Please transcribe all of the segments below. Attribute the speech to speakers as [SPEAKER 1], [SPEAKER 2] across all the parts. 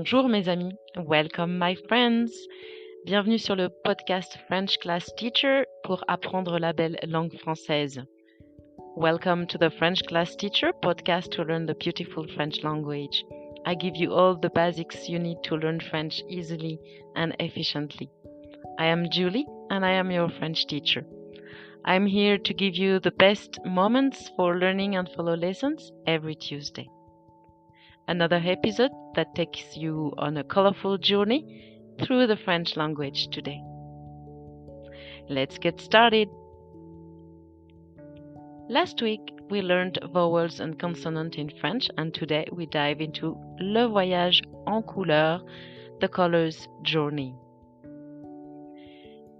[SPEAKER 1] Bonjour mes amis, welcome my friends. Bienvenue sur le podcast French Class Teacher pour apprendre la belle langue française. Welcome to the French Class Teacher podcast to learn the beautiful French language. I give you all the basics you need to learn French easily and efficiently. I am Julie and I am your French teacher. I'm here to give you the best moments for learning and follow lessons every Tuesday. Another episode that takes you on a colorful journey through the French language today. Let's get started. Last week we learned vowels and consonants in French, and today we dive into Le Voyage en Couleurs, the colors journey.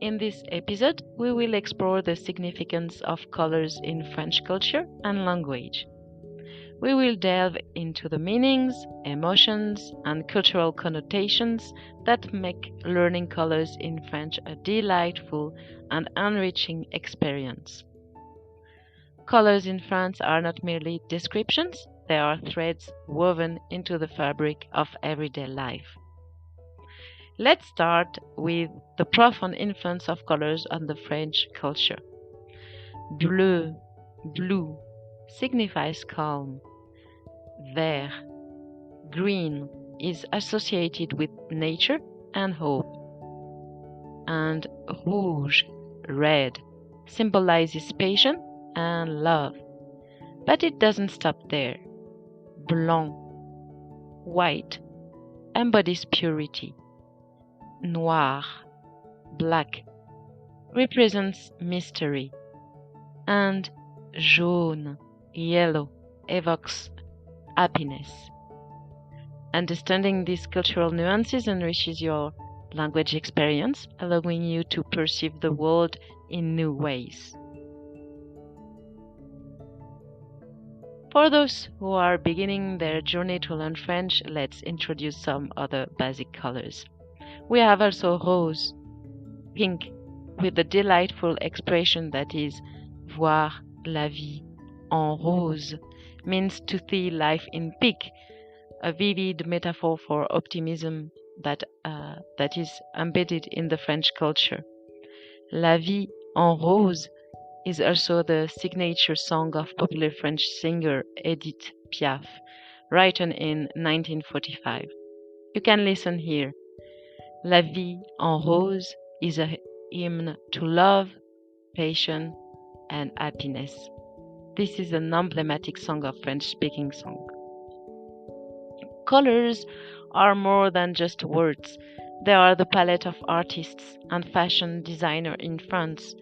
[SPEAKER 1] In this episode, we will explore the significance of colors in French culture and language. We will delve into the meanings, emotions, and cultural connotations that make learning colors in French a delightful and enriching experience. Colors in France are not merely descriptions, they are threads woven into the fabric of everyday life. Let's start with the profound influence of colors on the French culture. Bleu, blue, signifies calm. Vert, green, is associated with nature and hope. And rouge, red, symbolizes patience and love. But it doesn't stop there. Blanc, white, embodies purity. Noir, black, represents mystery. And jaune, yellow, evokes happiness. Understanding these cultural nuances enriches your language experience, allowing you to perceive the world in new ways. For those who are beginning their journey to learn French, let's introduce some other basic colors. We have also rose, pink, with the delightful expression that is voir la vie en rose, means to see life in pink, a vivid metaphor for optimism that is embedded in the French culture. La vie en rose is also the signature song of popular French singer Edith Piaf, written in 1945. You can listen here. La vie en rose is a hymn to love, passion, and happiness. This is an emblematic song of French-speaking song. Colors are more than just words. They are the palette of artists and fashion designers in France.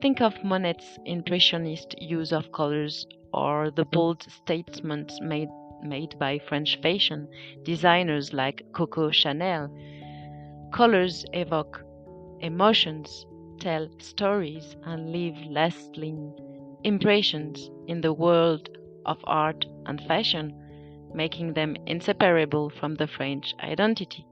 [SPEAKER 1] Think of Monet's impressionist use of colors or the bold statements made by French fashion designers like Coco Chanel. Colors evoke emotions, tell stories, and leave lasting impressions in the world of art and fashion, making them inseparable from the French identity.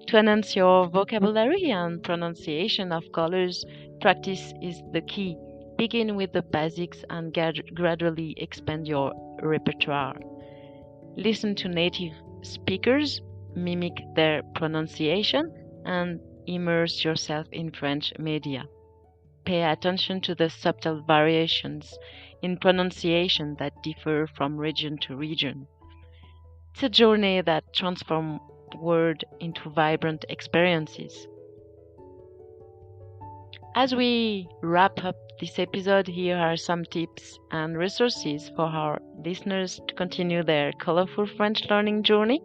[SPEAKER 1] To enhance your vocabulary and pronunciation of colors, practice is the key. Begin with the basics and gradually expand your repertoire. Listen to native speakers, mimic their pronunciation, and immerse yourself in French media. Pay attention to the subtle variations in pronunciation that differ from region to region. It's a journey that transforms words into vibrant experiences. As we wrap up this episode, here are some tips and resources for our listeners to continue their colorful French learning journey.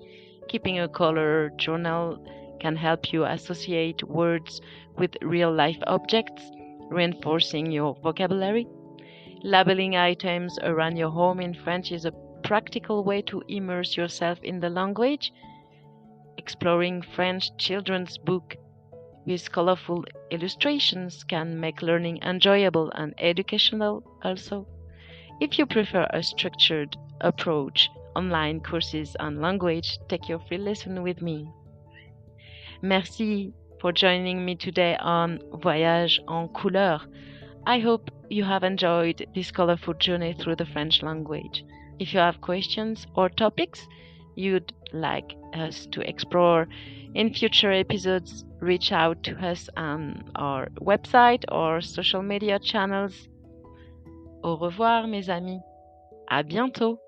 [SPEAKER 1] Keeping a color journal can help you associate words with real-life objects, reinforcing your vocabulary. Labeling items around your home in French is a practical way to immerse yourself in the language. Exploring French children's book with colorful illustrations can make learning enjoyable and educational also. If you prefer a structured approach, online courses on language, take your free lesson with me. Merci for joining me today on Voyage en Couleurs. I hope you have enjoyed this colorful journey through the French language. If you have questions or topics, you'd like us to explore in future episodes, reach out to us on our website or social media channels. Au revoir mes amis. À bientôt.